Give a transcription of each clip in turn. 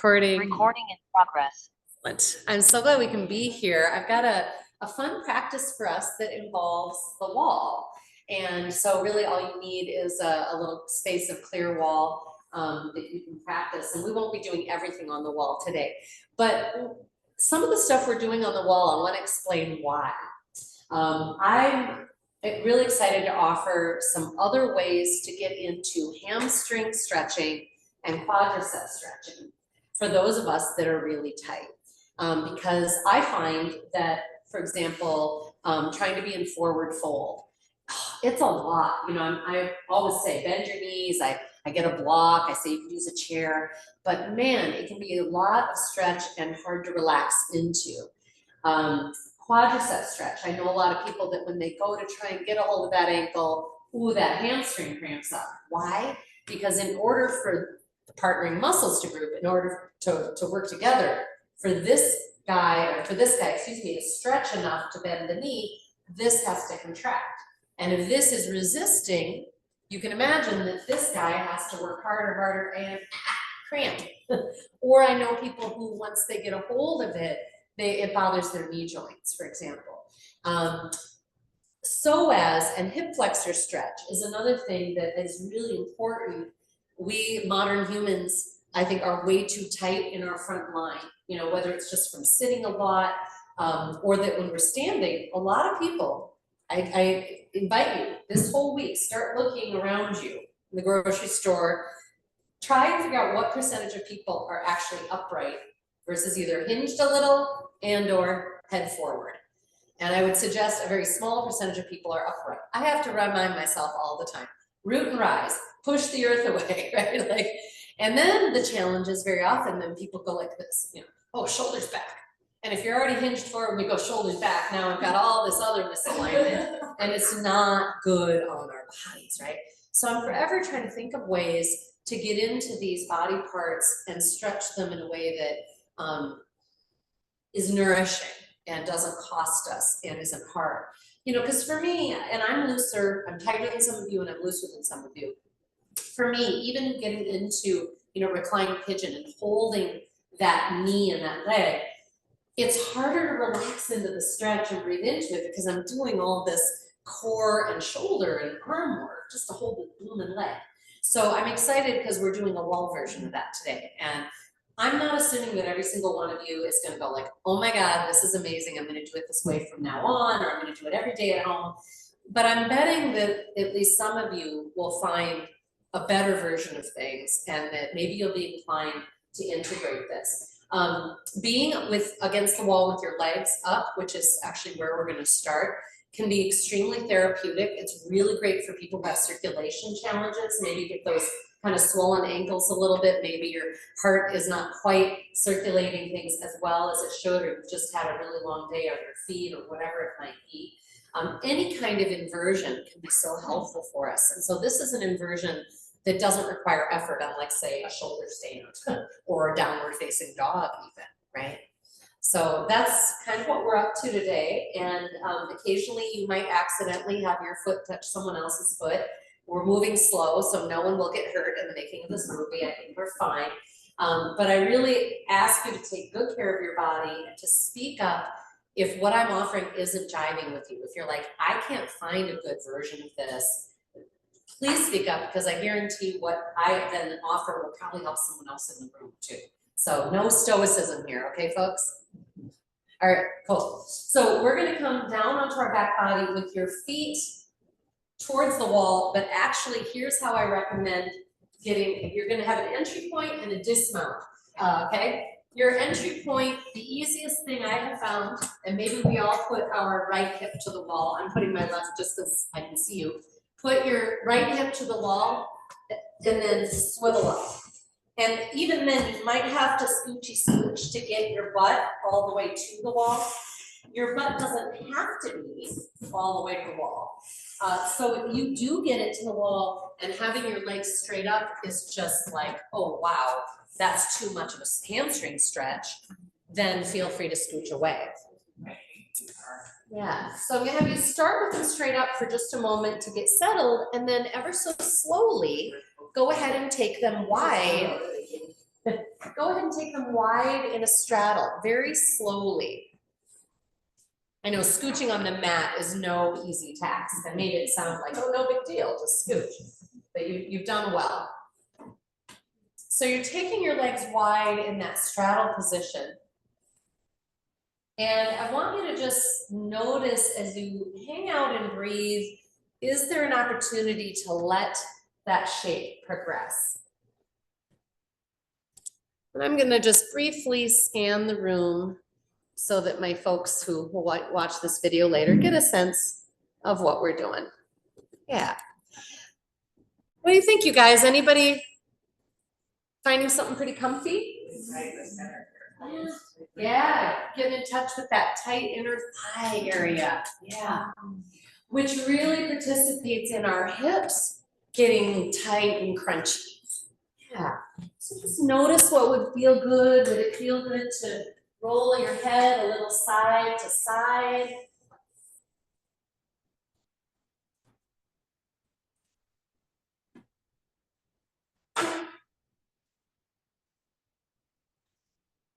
Recording. Recording in progress. Excellent. I'm so glad we can be here. I've got a fun practice for us that involves the wall. And so really all you need is a little space of clear wall that you can practice. And we won't be doing everything on the wall today. But some of the stuff we're doing on the wall, I want to explain why. I'm really excited to offer some other ways to get into hamstring stretching and quadricep stretching for those of us that are really tight. Because I find that, for example, trying to be in forward fold, it's a lot. You know, I always say bend your knees. I get a block. I say you can use a chair, but man, it can be a lot of stretch and hard to relax into. Quadricep stretch. I know a lot of people that when they go to try and get a hold of that ankle, ooh, that hamstring cramps up. Why? Because in order for the partnering muscles to group, in order to work together, for this guy, excuse me, to stretch enough to bend the knee, this has to contract. And if this is resisting, you can imagine that this guy has to work harder, and cramp. Or I know people who, once they get a hold of it, it bothers their knee joints, for example. Psoas and hip flexor stretch is another thing that is really important. We modern humans, I think, are way too tight in our front line. You know, whether it's just from sitting a lot, or that when we're standing, a lot of people, I invite you this whole week, start looking around you in the grocery store, try and figure out what percentage of people are actually upright versus either hinged a little and or head forward. And I would suggest a very small percentage of people are upright. I have to remind myself all the time, root and rise, push the earth away, right? Like, and then the challenge is very often then people go like this, you know, oh, shoulders back. And if you're already hinged forward, we go shoulders back. Now I've got all this other misalignment and it's not good on our bodies, right? So I'm forever trying to think of ways to get into these body parts and stretch them in a way that is nourishing and doesn't cost us and isn't hard. You know, because for me, and I'm looser, I'm tighter than some of you and I'm looser than some of you. For me, even getting into, you know, reclining pigeon and holding that knee and that leg, it's harder to relax into the stretch and breathe into it because I'm doing all this core and shoulder and arm work just to hold the blooming leg. So I'm excited because we're doing a wall version of that today. And I'm not assuming that every single one of you is going to go like, oh my God, this is amazing. I'm going to do it this way from now on, or I'm going to do it every day at home. But I'm betting that at least some of you will find a better version of things and that maybe you'll be inclined to integrate this. Being against the wall with your legs up, which is actually where we're going to start, can be extremely therapeutic. It's really great for people who have circulation challenges, maybe get those kind of swollen ankles a little bit, maybe your heart is not quite circulating things as well as it should, or you've just had a really long day on your feet or whatever it might be. Any kind of inversion can be so helpful for us. And so this is an inversion that doesn't require effort, unlike, say, a shoulder stand or a downward facing dog even, right? So that's kind of what we're up to today. And occasionally you might accidentally have your foot touch someone else's foot. We're moving slow, so no one will get hurt in the making of this movie. I think we're fine. But I really ask you to take good care of your body and to speak up if what I'm offering isn't jiving with you. If you're like, I can't find a good version of this, please speak up, because I guarantee what I then offer will probably help someone else in the room too. So no stoicism here, okay, folks? All right, cool. So we're gonna come down onto our back body with your feet towards the wall, but actually here's how I recommend you're gonna have an entry point and a dismount, okay? Your entry point, the easiest thing I have found, and maybe we all put our right hip to the wall. I'm putting my left just because I can see you. Put your right hip to the wall and then swivel up. And even then you might have to scoochy scooch to get your butt all the way to the wall. Your butt doesn't have to be all the way to the wall. So if you do get it to the wall and having your legs straight up is just like, oh wow, that's too much of a hamstring stretch, then feel free to scooch away. Yeah, so I'm gonna have you start with them straight up for just a moment to get settled, and then ever so slowly, go ahead and take them wide go ahead and take them wide in a straddle, very slowly. I know scooching on the mat is no easy task. I made it sound like, oh, no big deal, just scooch. But you've done well. So you're taking your legs wide in that straddle position. And I want you to just notice as you hang out and breathe, is there an opportunity to let that shape progress? And I'm gonna just briefly scan the room so that my folks who will watch this video later get a sense of what we're doing. Yeah. What do you think, you guys? Anybody finding something pretty comfy? Yeah, get in touch with that tight inner thigh area. Yeah. Which really participates in our hips getting tight and crunchy. Yeah. So just notice what would feel good. Would it feel good to roll your head a little side to side?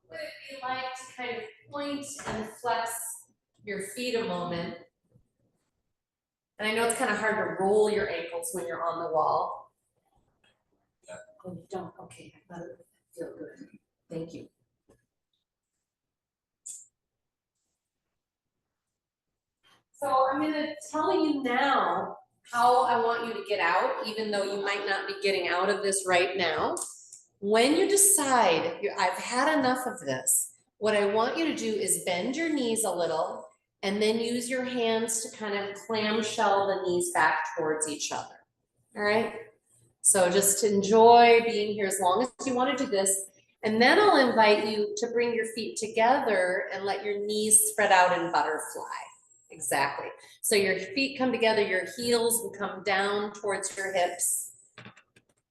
What would it be like to kind of point and flex your feet a moment? And I know it's kind of hard to roll your ankles when you're on the wall. Yeah. Oh, you don't? Okay, I thought it would feel good. Thank you. So I'm gonna tell you now how I want you to get out, even though you might not be getting out of this right now. When you decide, I've had enough of this, what I want you to do is bend your knees a little and then use your hands to kind of clamshell the knees back towards each other, all right? So just enjoy being here as long as you want to do this. And then I'll invite you to bring your feet together and let your knees spread out in butterfly. Exactly. So your feet come together, your heels will come down towards your hips.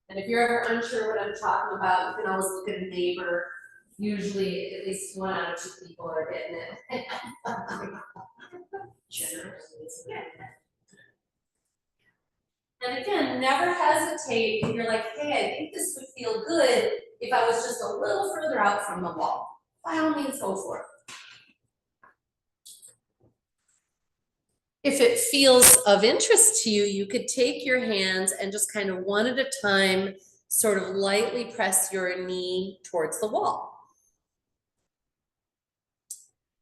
And if you're ever unsure what I'm talking about, you can always look at a neighbor. Usually at least 1 out of 2 people are getting it. And again, never hesitate if you're like, hey, I think this would feel good if I was just a little further out from the wall. By all means, go for it. If it feels of interest to you, you could take your hands and just kind of one at a time, sort of lightly press your knee towards the wall.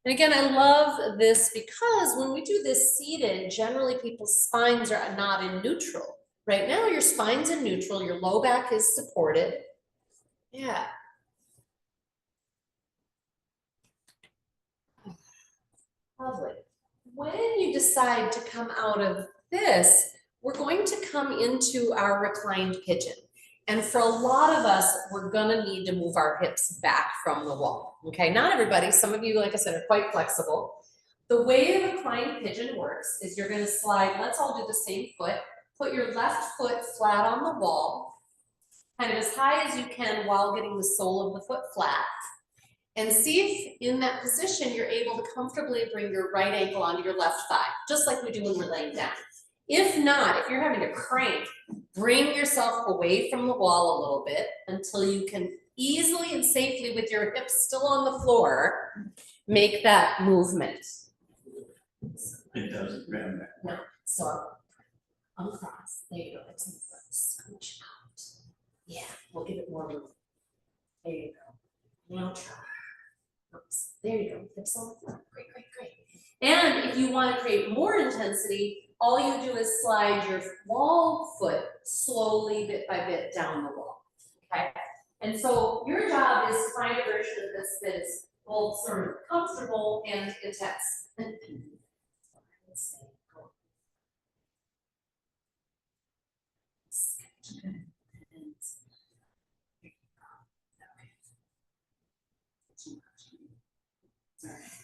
And again, I love this because when we do this seated, generally people's spines are not in neutral. Right now, your spine's in neutral, your low back is supported. Yeah. Lovely. When you decide to come out of this, we're going to come into our reclined pigeon. And for a lot of us, we're gonna need to move our hips back from the wall. Okay, not everybody, some of you, like I said, are quite flexible. The way a reclined pigeon works is you're gonna slide, let's all do the same foot, put your left foot flat on the wall, kind of as high as you can while getting the sole of the foot flat. And see if in that position, you're able to comfortably bring your right ankle onto your left thigh, just like we do when we're laying down. If not, if you're having to crank, bring yourself away from the wall a little bit until you can easily and safely, with your hips still on the floor, make that movement. It doesn't grab that. No, so uncross, there you go, scooch out. Yeah, we'll give it more room. There you go, now try. Oops. There you go, hips on the floor, great, great, great. And if you want to create more intensity, all you do is slide your wall foot slowly, bit by bit, down the wall, okay? And so your job is to find a version of this that is both sort of comfortable and intense.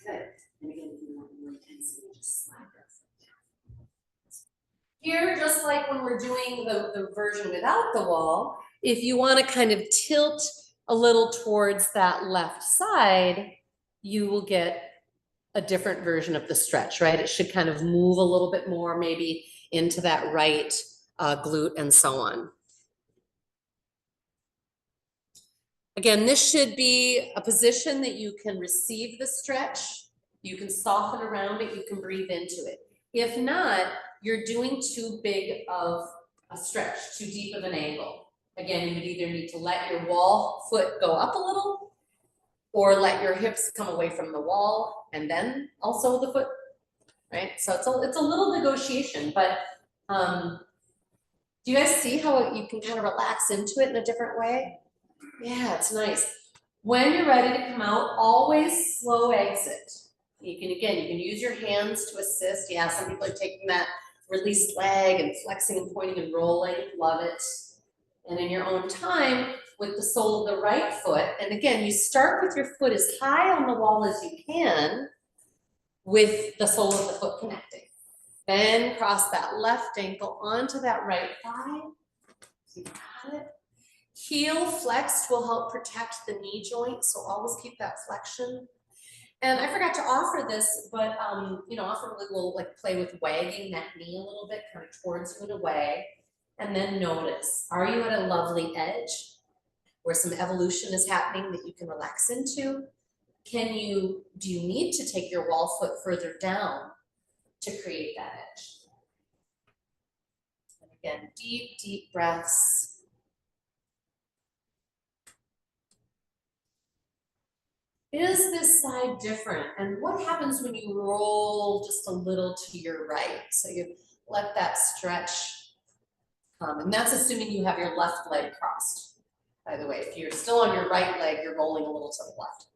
Good. And again, if you want more intensity, just slide that foot down. Here, just like when we're doing the version without the wall, if you want to kind of tilt a little towards that left side, you will get a different version of the stretch, right? It should kind of move a little bit more maybe into that right glute and so on. Again, this should be a position that you can receive the stretch. You can soften around it, you can breathe into it. If not, you're doing too big of a stretch, too deep of an angle. Again, you would either need to let your wall foot go up a little or let your hips come away from the wall and then also the foot, right? So it's a little negotiation, but do you guys see how you can kind of relax into it in a different way? Yeah, it's nice. When you're ready to come out, always slow exit. You can use your hands to assist. Yeah, some people are taking that released leg and flexing and pointing and rolling. Love it. And in your own time, with the sole of the right foot, and again, you start with your foot as high on the wall as you can with the sole of the foot connecting. Then cross that left ankle onto that right thigh. You got it. Heel flexed will help protect the knee joint, so always keep that flexion. And I forgot to offer this, but often we'll like play with wagging that knee a little bit, kind of towards you and away. And then notice, are you at a lovely edge where some evolution is happening that you can relax into? Do you need to take your wall foot further down to create that edge? And again, deep, deep breaths. Is this side different? And what happens when you roll just a little to your right? So you let that stretch come. And that's assuming you have your left leg crossed. By the way, if you're still on your right leg, you're rolling a little to the left.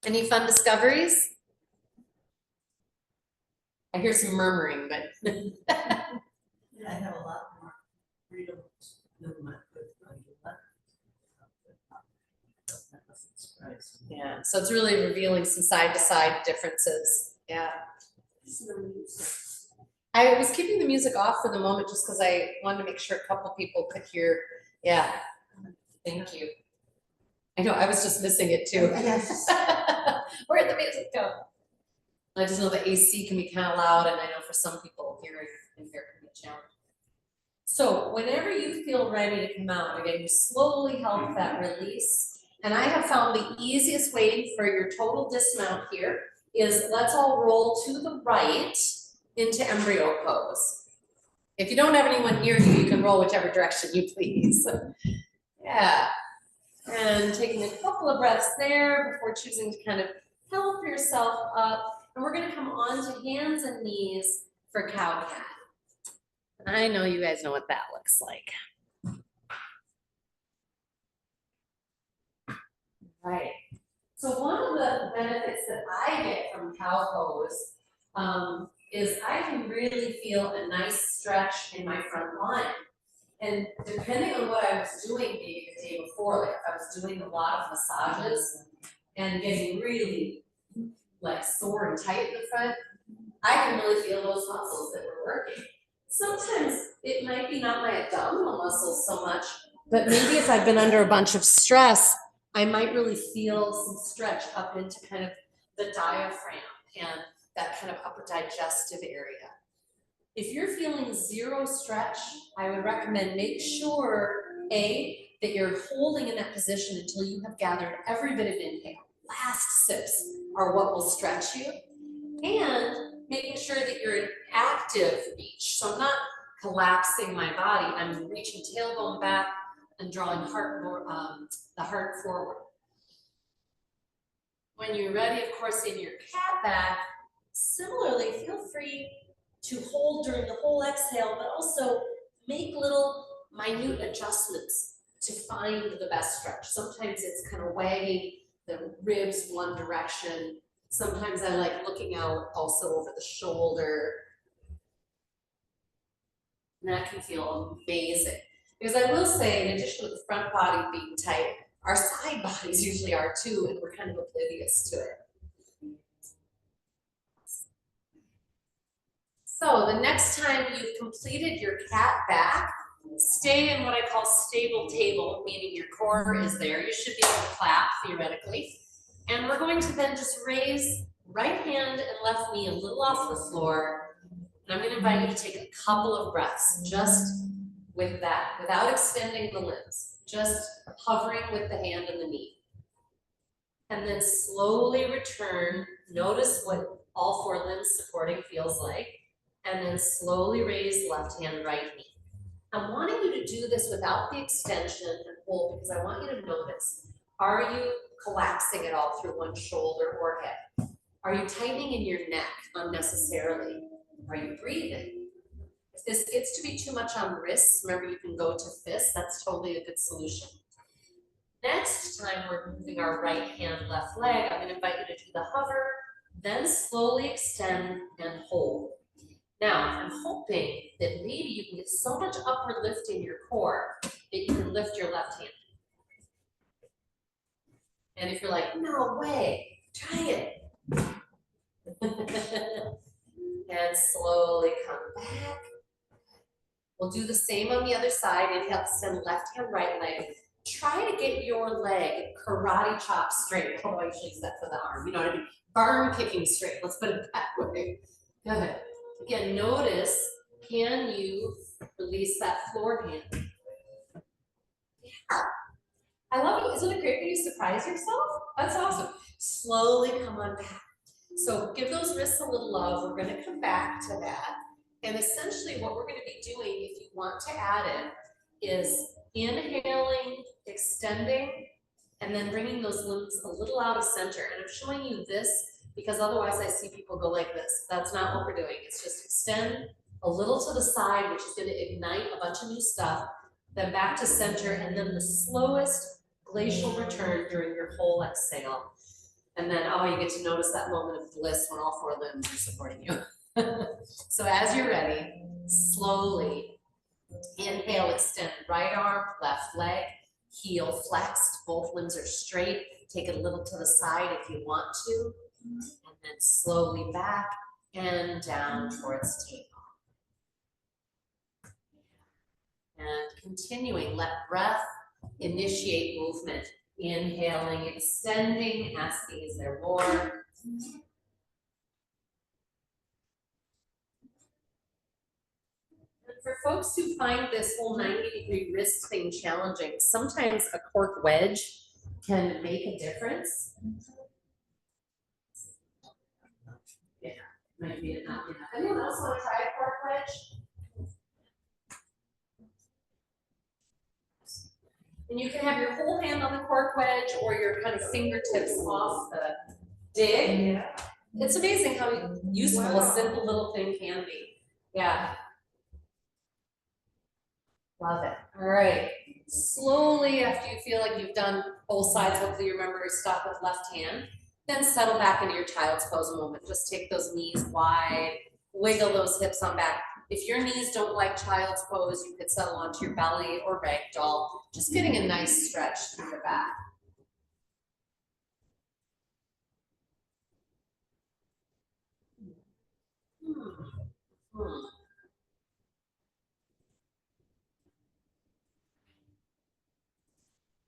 Any fun discoveries? I hear some murmuring, but. Yeah, I have a lot more freedom to move my foot on the left. That doesn't surprise me. Yeah, so it's really revealing some side to side differences. Yeah. I was keeping the music off for the moment just because I wanted to make sure a couple people could hear. Yeah. Thank you. I know, I was just missing it too. Yes. Where'd the music go? I just know the AC can be kind of loud, and I know for some people hearing in here can be a challenge. So whenever you feel ready to come out, again, you slowly help that release. And I have found the easiest way for your total dismount here is let's all roll to the right into embryo pose. If you don't have anyone near you, you can roll whichever direction you please. Yeah. And taking a couple of breaths there before choosing to kind of help yourself up. And we're gonna come on to hands and knees for cow-cat. I know you guys know what that looks like. Right. So one of the benefits that I get from cow pose is I can really feel a nice stretch in my front line. And depending on what I was doing maybe the day before, like if I was doing a lot of massages and getting really like sore and tight in the front, I can really feel those muscles that were working. Sometimes it might be not my abdominal muscles so much, but maybe if I've been under a bunch of stress, I might really feel some stretch up into kind of the diaphragm and that kind of upper digestive area. If you're feeling zero stretch, I would recommend make sure, A, that you're holding in that position until you have gathered every bit of inhale. Last sips are what will stretch you. And making sure that you're in active reach. So I'm not collapsing my body, I'm reaching tailbone back and drawing the heart forward. When you're ready, of course, in your cat back, similarly, feel free to hold during the whole exhale, but also make little minute adjustments to find the best stretch. Sometimes it's kind of wagging the ribs one direction. Sometimes I like looking out also over the shoulder. And that can feel amazing. Because I will say, in addition to the front body being tight, our side bodies usually are too, and we're kind of oblivious to it. So the next time you've completed your cat back, stay in what I call stable table, meaning your core is there. You should be able to clap theoretically. And we're going to then just raise right hand and left knee a little off the floor And I'm gonna invite you to take a couple of breaths just with that, without extending the limbs, just hovering with the hand and the knee. And then slowly return, notice what all four limbs supporting feels like, and then slowly raise left hand, right knee. I'm wanting you to do this without the extension and hold, because I want you to notice, are you collapsing at all through one shoulder or hip? Are you tightening in your neck unnecessarily? Are you breathing? If this gets to be too much on wrists, remember you can go to fists, that's totally a good solution. Next time we're moving our right hand, left leg, I'm gonna invite you to do the hover, then slowly extend and hold. Now, I'm hoping that maybe you can get so much upward lift in your core that you can lift your left hand. And if you're like, no way, try it. And slowly come back. We'll do the same on the other side. Inhale, extend left hand, right leg. Try to get your leg karate chop straight. How do I usually use that for the arm? You know what I mean? Arm kicking straight. Let's put it that way. Go ahead. Again, notice, can you release that floor hand? Yeah. I love it. Isn't it great when you surprise yourself? That's awesome. Slowly come on back. So give those wrists a little love. We're going to come back to that. And essentially what we're going to be doing, if you want to add it, is inhaling, extending, and then bringing those limbs a little out of center. And I'm showing you this because otherwise I see people go like this. That's not what we're doing. It's just extend a little to the side, which is going to ignite a bunch of new stuff, then back to center, and then the slowest glacial return during your whole exhale. And then, oh, you get to notice that moment of bliss when all four limbs are supporting you. So as you're ready, slowly inhale, extend right arm, left leg, heel flexed, both limbs are straight. Take it a little to the side if you want to, and then slowly back and down towards table. And continuing, let breath initiate movement. Inhaling, extending, asking, is there more? And for folks who find this whole 90-degree wrist thing challenging, sometimes a cork wedge can make a difference. Yeah, might be enough. Anyone else want to try a cork wedge? And you can have your whole hand on the cork wedge or your kind of fingertips off the dig. Yeah. It's amazing how useful a simple little thing can be. Yeah. Love it. All right. Slowly, after you feel like you've done both sides, hopefully you remember to stop with left hand. Then settle back into your child's pose a moment. Just take those knees wide, wiggle those hips on back. If your knees don't like child's pose, you could settle onto your belly or ragdoll, just getting a nice stretch through the back.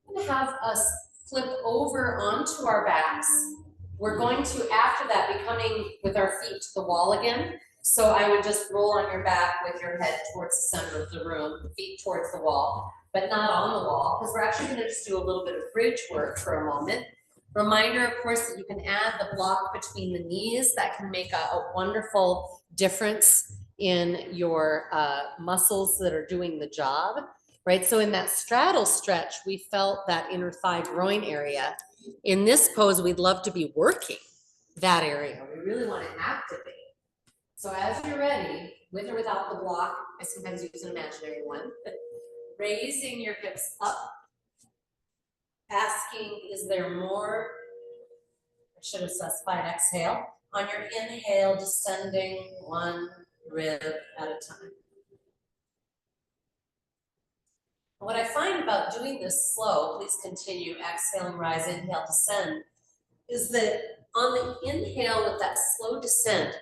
I'm going to have us flip over onto our backs. We're going to, after that, be coming with our feet to the wall again. So I would just roll on your back with your head towards the center of the room, feet towards the wall, but not on the wall, because we're actually going to just do a little bit of bridge work for a moment. Reminder, of course, that you can add the block between the knees. That can make a wonderful difference in your muscles that are doing the job, right? So in that straddle stretch, we felt that inner thigh groin area. In this pose, we'd love to be working that area. We really want to activate. So as you're ready, with or without the block, I sometimes use an imaginary one, but raising your hips up, asking, is there more? I should have specified exhale. On your inhale, descending one rib at a time. What I find about doing this slow, please continue, exhale and rise, inhale, descend, is that on the inhale with that slow descent,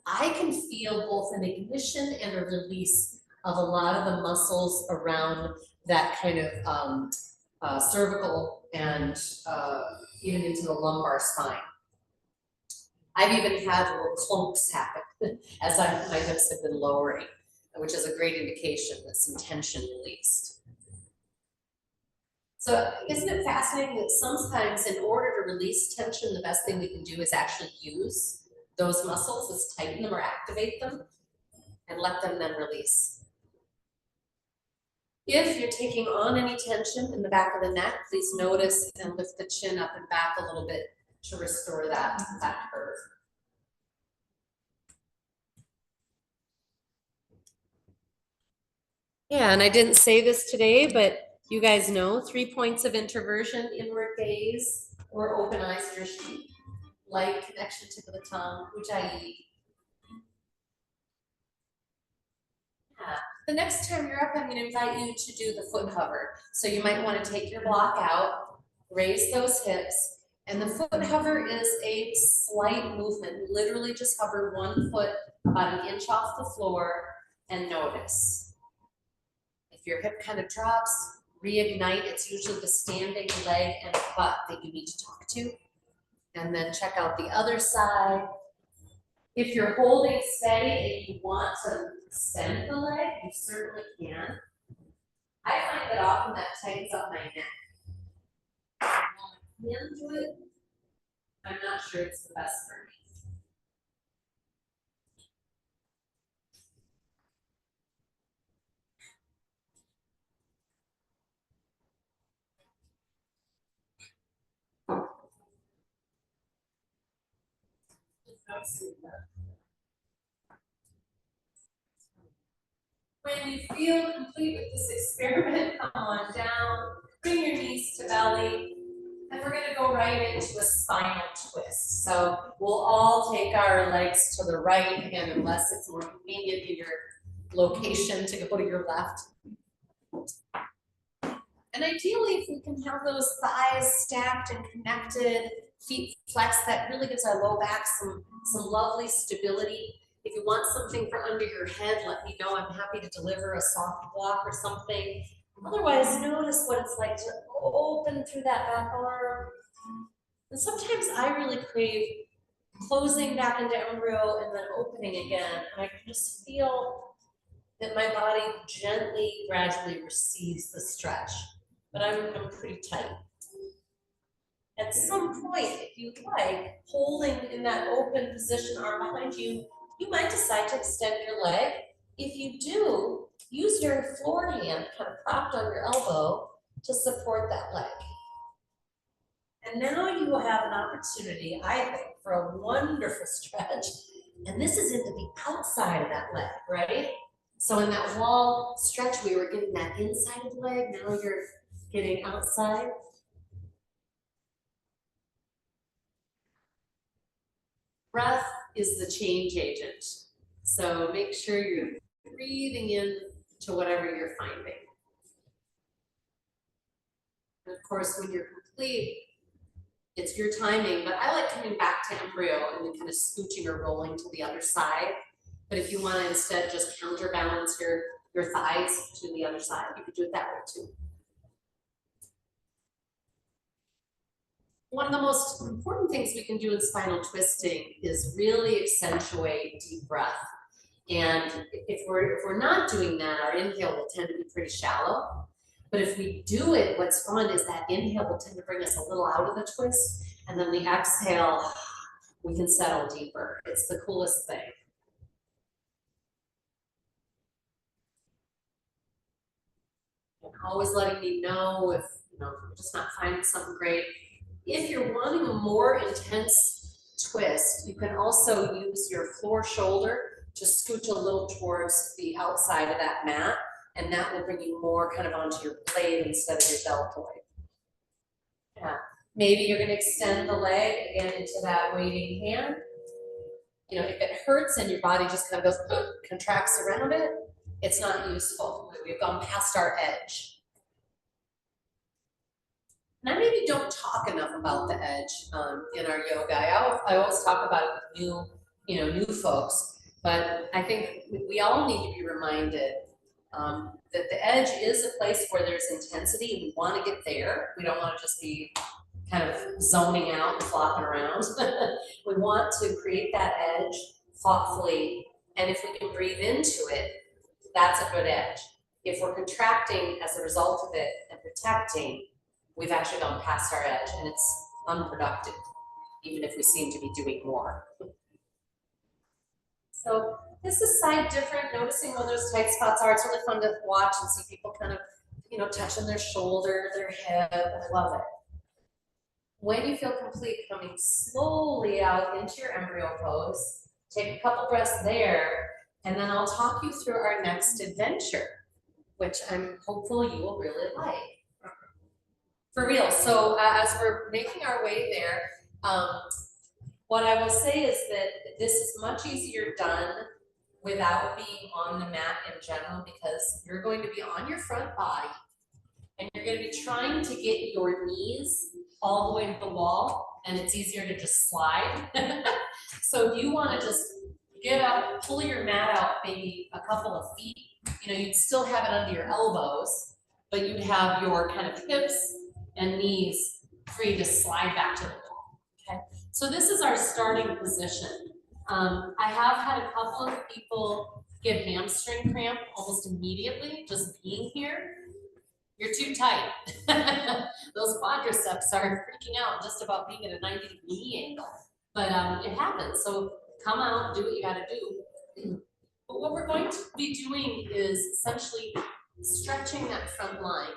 I can feel both an ignition and a release of a lot of the muscles around that kind of cervical and even into the lumbar spine. I've even had little clunks happen as my hips have been lowering, which is a great indication that some tension released. So isn't it fascinating that sometimes in order to release tension, the best thing we can do is actually use those muscles, is tighten them or activate them and let them then release. If you're taking on any tension in the back of the neck, please notice and lift the chin up and back a little bit to restore that curve. Yeah, and I didn't say this today, but you guys know 3 points of introversion: inward gaze or open eyes, drishti, light connection tip of the tongue, ujjayi. Yeah. The next time you're up, I'm going to invite you to do the foot hover. So you might want to take your block out, raise those hips, and the foot hover is a slight movement. Literally just hover one foot about an inch off the floor and notice. If your hip kind of drops, reignite. It's usually the standing leg and butt that you need to talk to. And then check out the other side. If you're holding steady and you want to extend the leg, you certainly can. I find that often that tightens up my neck. If I can do it, I'm not sure it's the best for me. When you feel complete with this experiment, come on down, bring your knees to belly, and we're gonna go right into a spinal twist. So we'll all take our legs to the right, again, unless it's more convenient in your location to go to your left. And ideally, if we can have those thighs stacked and connected, feet flexed, that really gives our low back some lovely stability. If you want something for under your head, let me know. I'm happy to deliver a soft block or something. Otherwise, notice what it's like to open through that back arm. And sometimes I really crave closing back into embryo and then opening again. And I can just feel that my body gently, gradually receives the stretch. But I'm pretty tight. At some point, if you like, holding in that open position, arm behind you, you might decide to extend your leg. If you do, use your floor hand kind of propped on your elbow to support that leg. And now you will have an opportunity, I think, for a wonderful stretch. And this is into the outside of that leg, right? So in that wall stretch, we were getting that inside of the leg. Now you're getting outside. Breath is the change agent. So make sure you're breathing in to whatever you're finding. And of course, when you're complete, it's your timing, but I like coming back to embryo and then kind of scooching or rolling to the other side. But if you want to instead just counterbalance your thighs to the other side, you could do it that way too. One of the most important things we can do in spinal twisting is really accentuate deep breath. And if we're not doing that, our inhale will tend to be pretty shallow. But if we do it, what's fun is that inhale will tend to bring us a little out of the twist, and then the exhale, we can settle deeper. It's the coolest thing. And always letting me know if you're just not finding something great. If you're wanting a more intense twist, you can also use your floor shoulder to scooch a little towards the outside of that mat, and that will bring you more kind of onto your blade instead of your deltoid. Yeah, maybe you're going to extend the leg again into that waiting hand. If it hurts and your body just kind of goes, contracts around it, it's not useful. We've gone past our edge. And I maybe don't talk enough about the edge in our yoga. I always talk about it with new folks, but I think we all need to be reminded that the edge is a place where there's intensity. We want to get there. We don't want to just be kind of zoning out and flopping around. We want to create that edge thoughtfully, and if we can breathe into it, that's a good edge. If we're contracting as a result of it and protecting, we've actually gone past our edge and it's unproductive, even if we seem to be doing more. So this is side different, noticing where those tight spots are. It's really fun to watch and see people kind of, you know, touching their shoulder, their hip. I love it. When you feel complete, coming slowly out into your embryo pose, take a couple breaths there, and then I'll talk you through our next adventure, which I'm hopeful you will really like. For real, so as we're making our way there, what I will say is that this is much easier done without being on the mat in general, because you're going to be on your front body and you're going to be trying to get your knees all the way to the wall, and it's easier to just slide. So if you want to just get up, pull your mat out maybe a couple of feet, you know, you'd still have it under your elbows, but you'd have your kind of hips and knees free to slide back to the wall. Okay, so this is our starting position. I have had a couple of people get hamstring cramp almost immediately just being here. You're too tight. Those quadriceps are freaking out just about being at a 90-degree angle, but it happens. So come out, do what you got to do. But what we're going to be doing is essentially stretching that front line.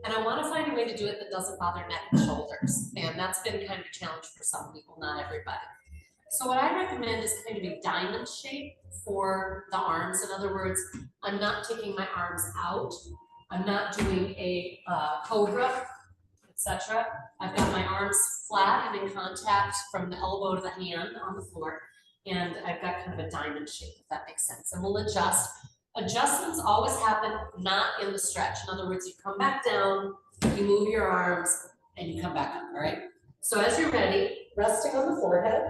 And I want to find a way to do it that doesn't bother neck and shoulders. And that's been kind of a challenge for some people, not everybody. So what I recommend is kind of a diamond shape for the arms. In other words, I'm not taking my arms out. I'm not doing a cobra, etc. I've got my arms flat and in contact from the elbow to the hand on the floor. And I've got kind of a diamond shape, if that makes sense. And we'll adjust. Adjustments always happen not in the stretch. In other words, you come back down, you move your arms, and you come back up, all right? So as you're ready, resting on the forehead,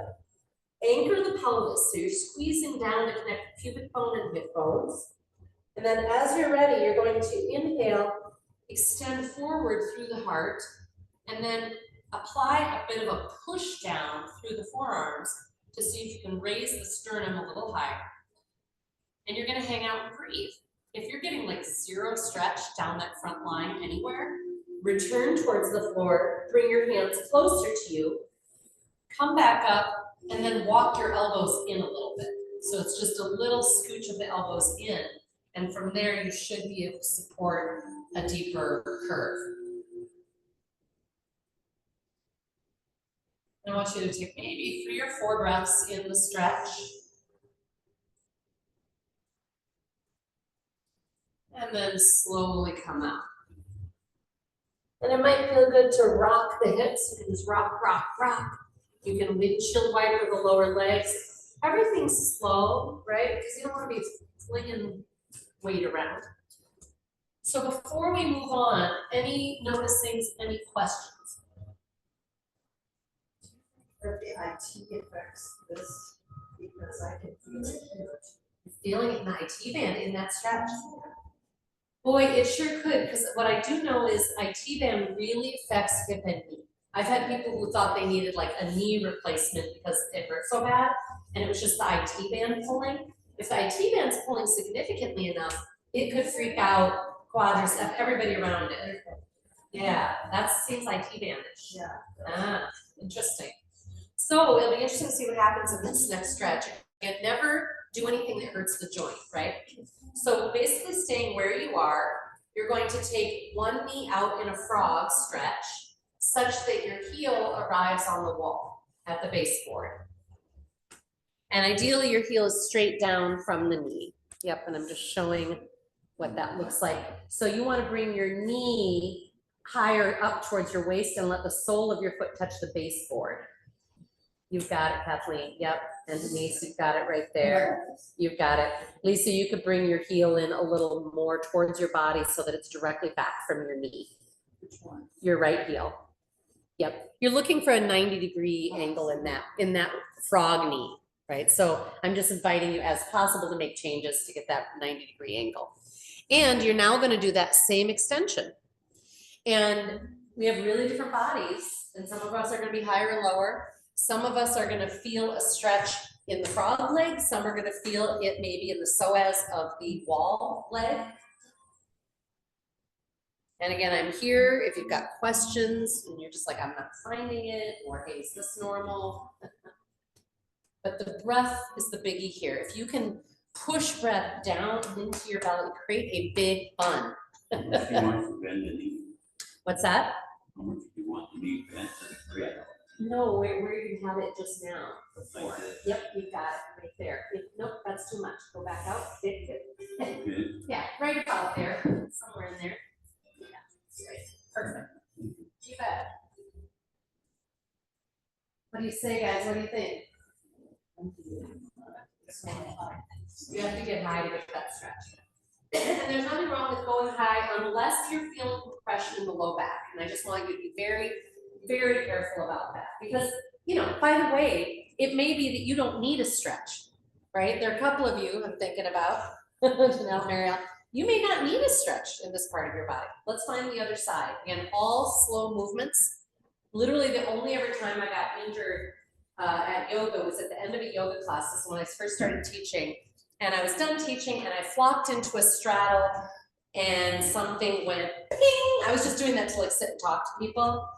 anchor the pelvis. So you're squeezing down to connect the pubic bone and hip bones. And then as you're ready, you're going to inhale, extend forward through the heart, and then apply a bit of a push down through the forearms to see if you can raise the sternum a little higher. And you're going to hang out and breathe. If you're getting like zero stretch down that front line anywhere, return towards the floor, bring your hands closer to you, come back up, and then walk your elbows in a little bit. So it's just a little scooch of the elbows in, and from there you should be able to support a deeper curve. I want you to take maybe 3 or 4 breaths in the stretch. And then slowly come out. And it might feel good to rock the hips. You can just rock, rock, rock. You can windshield wiper the lower legs. Everything's slow, right? Because you don't want to be flinging weight around. So before we move on, any noticings, any questions? But the IT affects this because I can feel it here. You're feeling it in the IT band in that stretch. Boy, it sure could, because what I do know is IT band really affects hip and knee. I've had people who thought they needed like a knee replacement because it hurt so bad, and it was just the IT band pulling. If the IT band's pulling significantly enough, it could freak out quadricep, everybody around it. Yeah, that seems IT bandage. Yeah. Ah, interesting. So it'll be interesting to see what happens in this next stretch. And never do anything that hurts the joint, right? So basically staying where you are, you're going to take one knee out in a frog stretch such that your heel arrives on the wall at the baseboard. And ideally your heel is straight down from the knee. Yep, and I'm just showing what that looks like. So you want to bring your knee higher up towards your waist and let the sole of your foot touch the baseboard. You've got it, Kathleen. Yep. And Denise, you've got it right there. You've got it. Lisa, you could bring your heel in a little more towards your body so that it's directly back from your knee. Which one? Your right heel. Yep. You're looking for a 90-degree angle in that frog knee, right? So I'm just inviting you as possible to make changes to get that 90-degree angle. And you're now going to do that same extension. And we have really different bodies, and some of us are gonna be higher or lower. Some of us are gonna feel a stretch in the frog leg, some are gonna feel it maybe in the psoas of the wall leg. And again, I'm here if you've got questions and you're just like, I'm not finding it, or hey, is this normal? But the breath is the biggie here. If you can push breath down into your belly, create a big bun. How much you want to bend the knee? What's that? How much you want the knee bent? No, where you had it just now. Like this? Yep, you've got it right there. Nope, that's too much. Go back out. Okay. Yeah, right about there, somewhere in there. Yeah, great. Perfect. You bet. What do you say, guys? What do you think? You have to get high to get that stretch. And there's nothing wrong with going high unless you're feeling compression in the low back. And I just want you to be very, very careful about that. Because, you know, by the way, it may be that you don't need a stretch, right? There are a couple of you I'm thinking about, Janelle, Marielle, you may not need a stretch in this part of your body. Let's find the other side. Again, all slow movements. Literally the only ever time I got injured at yoga was at the end of a yoga class. This is when I first started teaching. And I was done teaching and I flopped into a straddle and something went ping. I was just doing that to like sit and talk to people.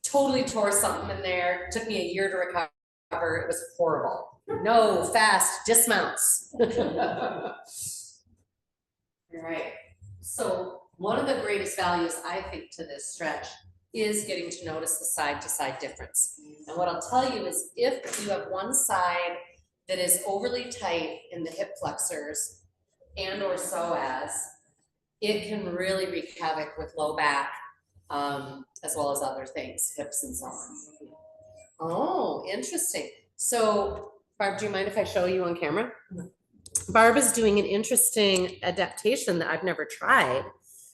Totally tore something in there. It took me a year to recover. It was horrible. No, fast dismounts. All right. So one of the greatest values I think to this stretch is getting to notice the side to side difference. And what I'll tell you is if you have one side that is overly tight in the hip flexors and or psoas, it can really wreak havoc with low back, as well as other things, hips and so on. Oh, interesting. So Barb, do you mind if I show you on camera? Barb is doing an interesting adaptation that I've never tried.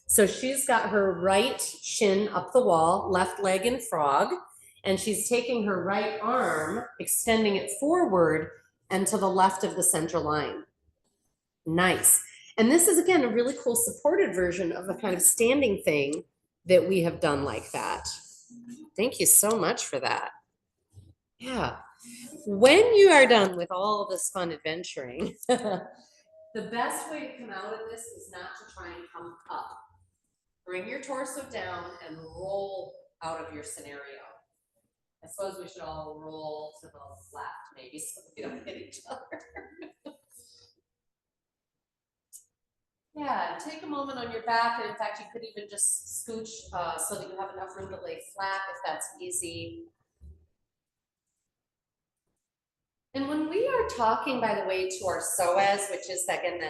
So she's got her right shin up the wall, left leg in frog, and she's taking her right arm, extending it forward and to the left of the center line. Nice. And this is, again, a really cool supported version of a kind of standing thing that we have done like that. Thank you so much for that. Yeah. When you are done with all of this fun adventuring, the best way to come out of this is not to try and come up. Bring your torso down and roll out of your scenario. I suppose we should all roll to the left, maybe, so we don't hit each other. Yeah, take a moment on your back, and in fact, you could even just scooch so that you have enough room to lay flat if that's easy. And when we are talking, by the way, to our psoas, which is again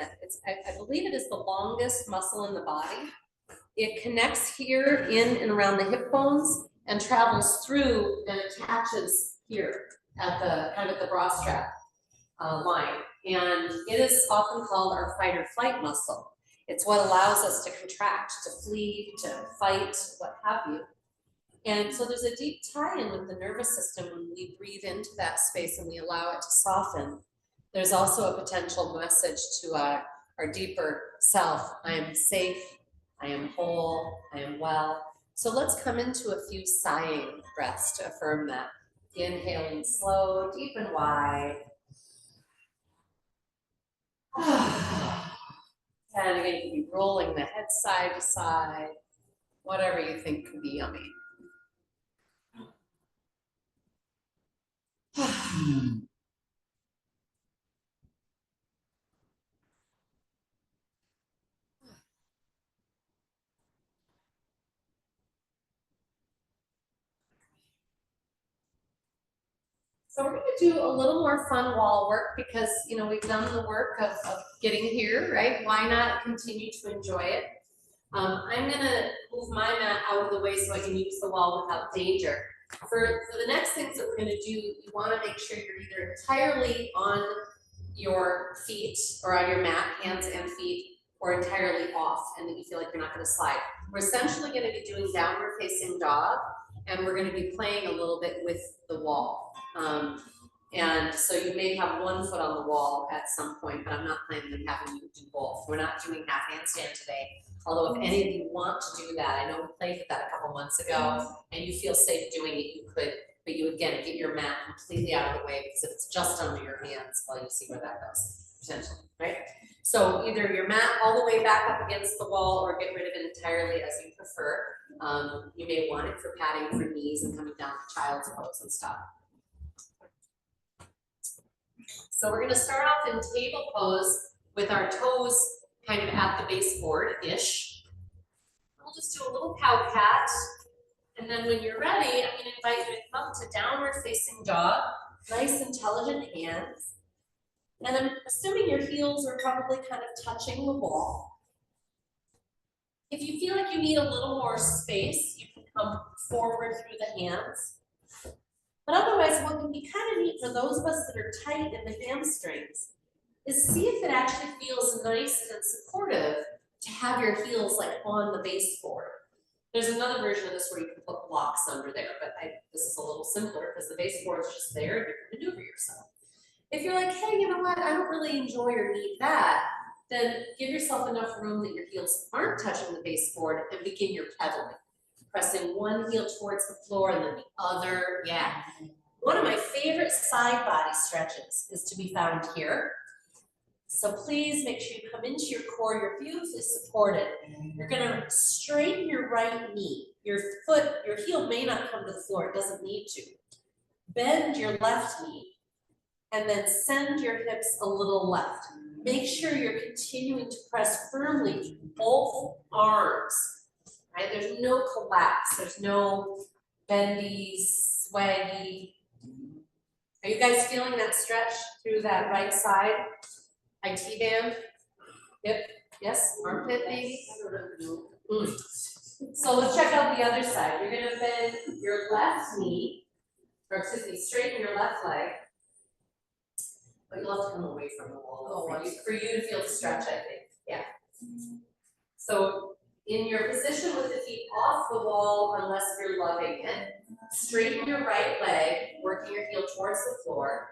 I believe it is the longest muscle in the body. It connects here in and around the hip bones and travels through and attaches here at the kind of the bra strap line. And it is often called our fight or flight muscle. It's what allows us to contract, to flee, to fight, what have you. And so there's a deep tie-in with the nervous system when we breathe into that space and we allow it to soften. There's also a potential message to our deeper self. I am safe, I am whole, I am well. So let's come into a few sighing breaths to affirm that. Inhaling slow, deep and wide. And again, you can be rolling the head side to side, whatever you think could be yummy. So we're going to do a little more fun wall work because, you know, we've done the work of getting here, right? Why not continue to enjoy it? I'm going to move my mat out of the way so I can use the wall without danger. For the next things that we're going to do, you want to make sure you're either entirely on your feet or on your mat, hands and feet, or entirely off, and that you feel like you're not going to slide. We're essentially going to be doing downward facing dog, and we're going to be playing a little bit with the wall. And so you may have one foot on the wall at some point, but I'm not planning on having you do both. We're not doing half handstand today. Although if any of you want to do that, I know we played with that a couple months ago, and you feel safe doing it, you could, but you again, get your mat completely out of the way, because if it's just under your hands, well, you see where that goes, potentially, right? So either your mat all the way back up against the wall, or get rid of it entirely as you prefer. You may want it for padding for knees and coming down to child's pose and stuff. So we're gonna start off in table pose with our toes kind of at the baseboard-ish. We'll just do a little cow cat. And then when you're ready, I'm gonna invite you to come to downward facing dog, nice intelligent hands. And I'm assuming your heels are probably kind of touching the wall. If you feel like you need a little more space, you can come forward through the hands. But otherwise, what can be kind of neat for those of us that are tight in the hamstrings is see if it actually feels nice and supportive to have your heels like on the baseboard. There's another version of this where you can put blocks under there, but this is a little simpler because the baseboard is just there and you can maneuver yourself. If you're like, hey, you know what, I don't really enjoy or need that, then give yourself enough room that your heels aren't touching the baseboard and begin your pedaling. Pressing one heel towards the floor and then the other, yeah. One of my favorite side body stretches is to be found here. So please make sure you come into your core, you're beautifully supported. You're gonna straighten your right knee. Your heel may not come to the floor, it doesn't need to. Bend your left knee and then send your hips a little left. Make sure you're continuing to press firmly through both arms. Right? There's no collapse, there's no bendy, swaggy. Are you guys feeling that stretch through that right side? IT band? Yep, yes, armpit maybe? So let's check out the other side. You're gonna bend your left knee, or excuse me, straighten your left leg. But you'll have to come away from the wall for you to feel the stretch, I think, yeah. So in your position with the feet off the wall, unless you're loving it, straighten your right leg, working your heel towards the floor.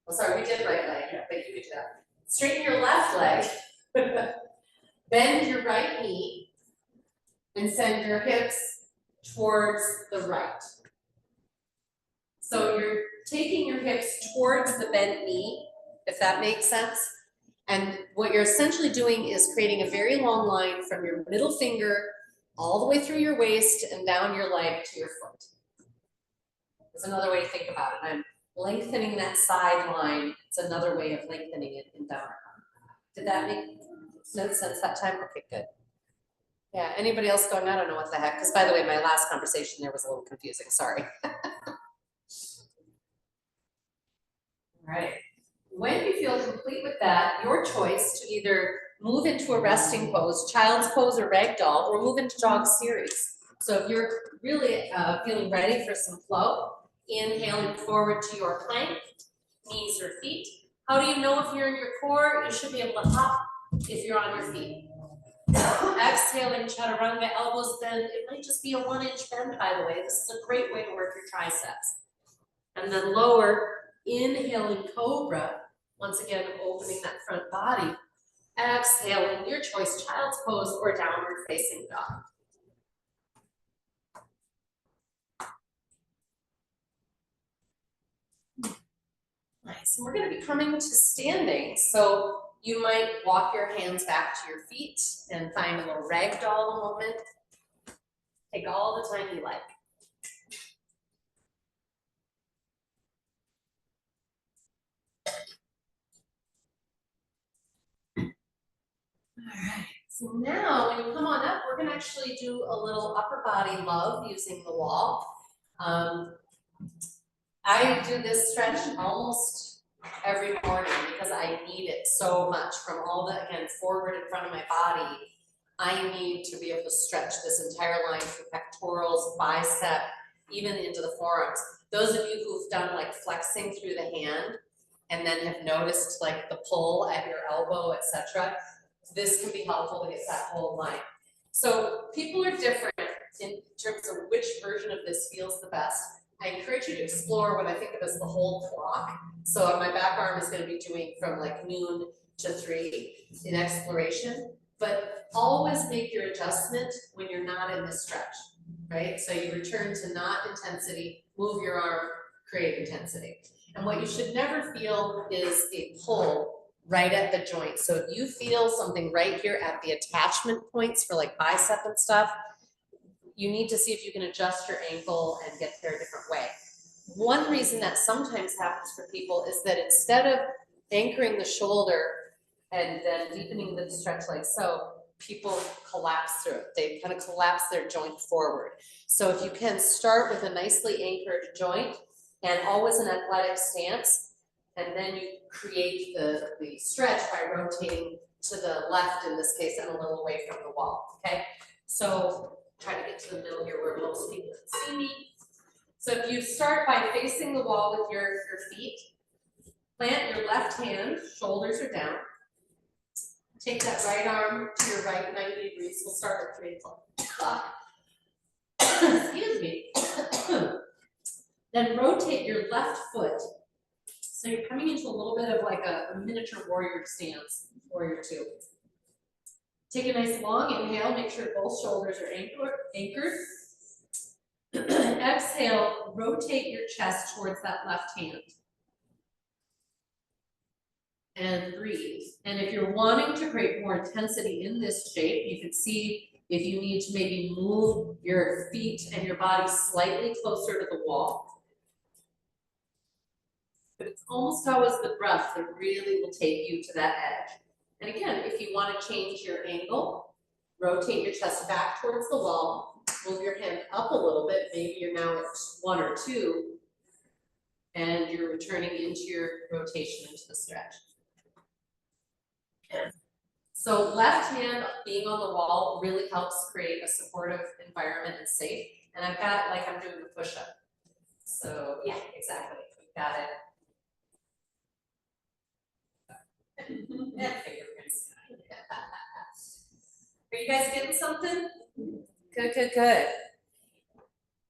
Oh, sorry, we did right leg, but you could do that. Straighten your left leg, bend your right knee, and send your hips towards the right. So you're taking your hips towards the bent knee, if that makes sense. And what you're essentially doing is creating a very long line from your middle finger all the way through your waist and down your leg to your foot. That's another way to think about it. I'm lengthening that side line. It's another way of lengthening it in downward. Did that make sense that time? Okay, good. Yeah, anybody else going, I don't know what the heck, because by the way, my last conversation there was a little confusing, sorry. All right. When you feel complete with that, your choice to either move into a resting pose, child's pose or ragdoll, or move into dog series. So if you're really feeling ready for some flow, inhaling forward to your plank, knees or feet. How do you know if you're in your core? You should be able to hop if you're on your feet. Exhaling chaturanga, elbows bend. It might just be a 1-inch bend, by the way. This is a great way to work your triceps. And then lower, inhaling cobra. Once again, opening that front body. Exhaling, your choice, child's pose or downward facing dog. Nice, and we're gonna be coming to standing. So you might walk your hands back to your feet and find a little ragdoll moment. Take all the time you like. All right, so now when you come on up, we're gonna actually do a little upper body love using the wall. I do this stretch almost every morning because I need it so much from all the, again, forward in front of my body. I need to be able to stretch this entire line through pectorals, bicep, even into the forearms. Those of you who've done like flexing through the hand and then have noticed like the pull at your elbow, etc., this can be helpful to get that whole line. So people are different in terms of which version of this feels the best. I encourage you to explore what I think of as the whole clock. So my back arm is gonna be doing from like noon to 3 in exploration, but always make your adjustment when you're not in this stretch, right? So you return to not intensity, move your arm, create intensity. And what you should never feel is a pull right at the joint. So if you feel something right here at the attachment points for like bicep and stuff, you need to see if you can adjust your ankle and get there a different way. One reason that sometimes happens for people is that instead of anchoring the shoulder and then deepening the stretch like so, people collapse through it. They kind of collapse their joint forward. So if you can start with a nicely anchored joint and always an athletic stance, and then you create the stretch by rotating to the left in this case and a little away from the wall, okay? So try to get to the middle here where most people can see me. So if you start by facing the wall with your feet, plant your left hand, shoulders are down. Take that right arm to your right 90 degrees. We'll start at 3 o'clock. Excuse me. Then rotate your left foot. So you're coming into a little bit of like a miniature warrior stance, warrior 2. Take a nice long inhale, make sure both shoulders are anchored. Exhale, rotate your chest towards that left hand. And breathe. And if you're wanting to create more intensity in this shape, you can see if you need to maybe move your feet and your body slightly closer to the wall. But it's almost always the breath that really will take you to that edge. And again, if you want to change your angle, rotate your chest back towards the wall, move your hand up a little bit, maybe you're now at 1 or 2, and you're returning into your rotation into the stretch. So left hand being on the wall really helps create a supportive environment and safe. And I've got it like I'm doing a push-up. So yeah, exactly, we've got it. Fingerprints. Are you guys getting something? Good, good, good.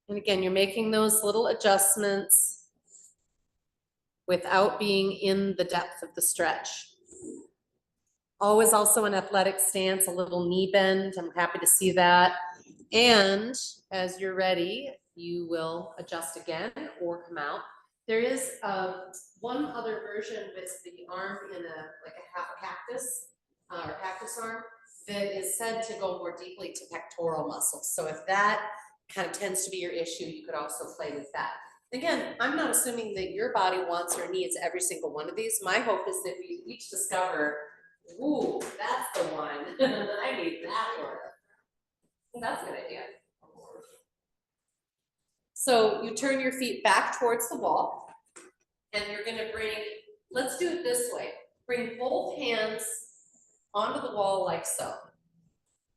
And again, you're making those little adjustments without being in the depth of the stretch. Always also an athletic stance, a little knee bend. I'm happy to see that. And as you're ready, you will adjust again or come out. There is one other version with the arm in like a half a cactus or cactus arm that is said to go more deeply to pectoral muscles. So if that kind of tends to be your issue, you could also play with that. Again, I'm not assuming that your body wants or needs every single one of these. My hope is that we each discover, ooh, that's the one. I need that one. That's a good idea. So you turn your feet back towards the wall, and you're gonna bring, let's do it this way. Bring both hands onto the wall like so.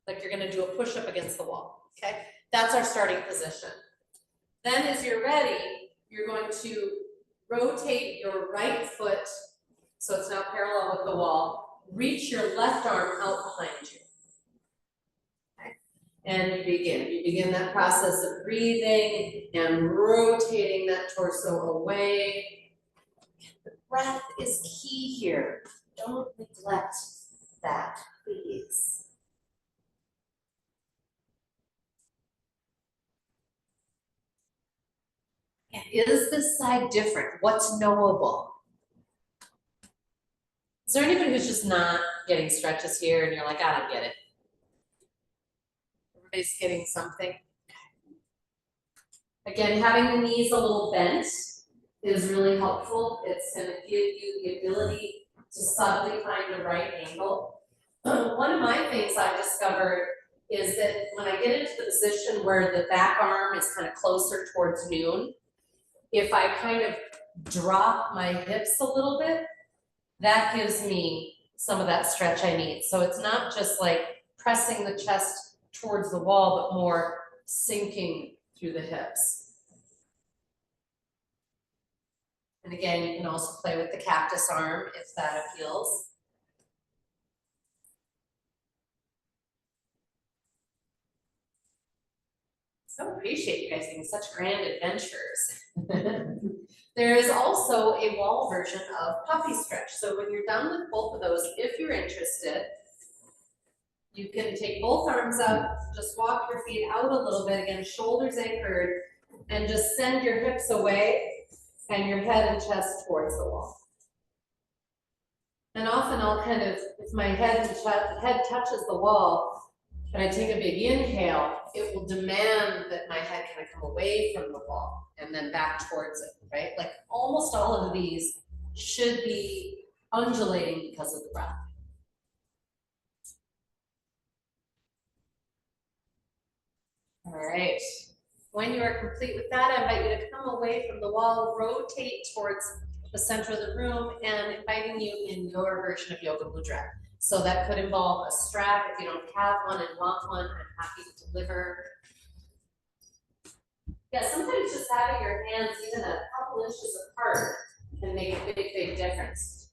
Like you're gonna do a push-up against the wall, okay? That's our starting position. Then as you're ready, you're going to rotate your right foot, so it's now parallel with the wall. Reach your left arm out behind you. Okay. And you begin that process of breathing and rotating that torso away. The breath is key here. Don't neglect that, please. And is this side different? What's knowable? Is there anybody who's just not getting stretches here and you're like, I don't get it? Everybody's getting something. Again, having the knees a little bent is really helpful. It's going to give you the ability to subtly find the right angle. One of my things I've discovered is that when I get into the position where the back arm is kind of closer towards noon, if I kind of drop my hips a little bit, that gives me some of that stretch I need. So it's not just like pressing the chest towards the wall, but more sinking through the hips. And again, you can also play with the cactus arm if that appeals. So appreciate you guys having such grand adventures. There is also a wall version of puppy stretch. So when you're done with both of those, if you're interested, you can take both arms up, just walk your feet out a little bit, again, shoulders anchored, and just send your hips away and your head and chest towards the wall. And often I'll kind of, if my head touches the wall, and I take a big inhale, it will demand that my head kind of come away from the wall and then back towards it, right? Like almost all of these should be undulating because of the breath. All right, when you are complete with that, I invite you to come away from the wall, rotate towards the center of the room, and inviting you in your version of Yoga Mudra. So that could involve a strap. If you don't have one and want one, I'm happy to deliver. Yeah, sometimes just having your hands even a couple inches apart can make a big, big difference.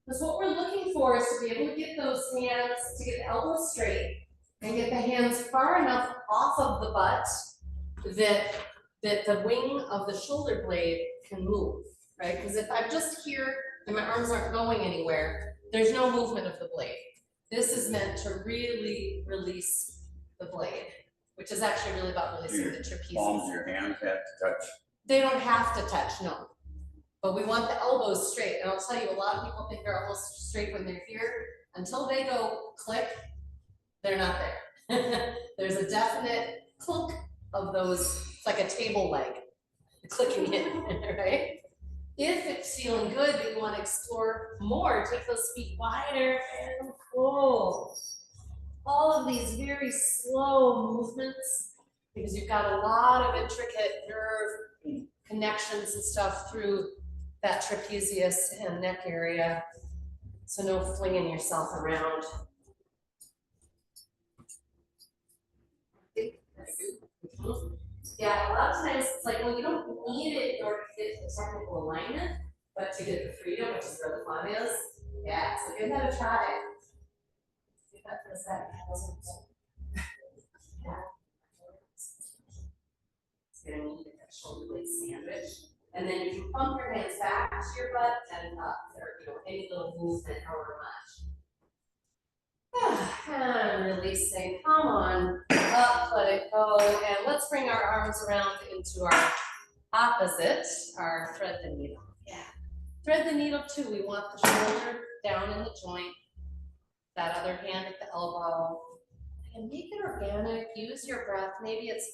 Because what we're looking for is to be able to get those hands, to get the elbows straight, and get the hands far enough off of the butt that the wing of the shoulder blade can move, right? Because if I'm just here and my arms aren't going anywhere, there's no movement of the blade. This is meant to really release the blade, which is actually really about releasing the trapezius. Palms of your hands have to touch. They don't have to touch, no. But we want the elbows straight. And I'll tell you, a lot of people think they're almost straight when they're here. Until they go click, they're not there. There's a definite click of those, it's like a table leg, clicking in, right? If it's feeling good, but you want to explore more, take those feet wider and pull. All of these very slow movements, because you've got a lot of intricate nerve connections and stuff through that trapezius and neck area. So no flinging yourself around. Yeah, a lot of times it's like, well, you don't need it in order to get the technical alignment, but to get the freedom, which is where the fun is. Yeah, so give that a try. Do that for a second. Yeah. It's gonna need that shoulder blade sandwich. And then you can pump your hands back to your butt and up, or any little movement, however much. And releasing, come on, up, let it go. And let's bring our arms around into our opposite, our thread the needle. Yeah. Thread the needle too. We want the shoulder down in the joint, that other hand at the elbow. And make it organic, use your breath. Maybe it's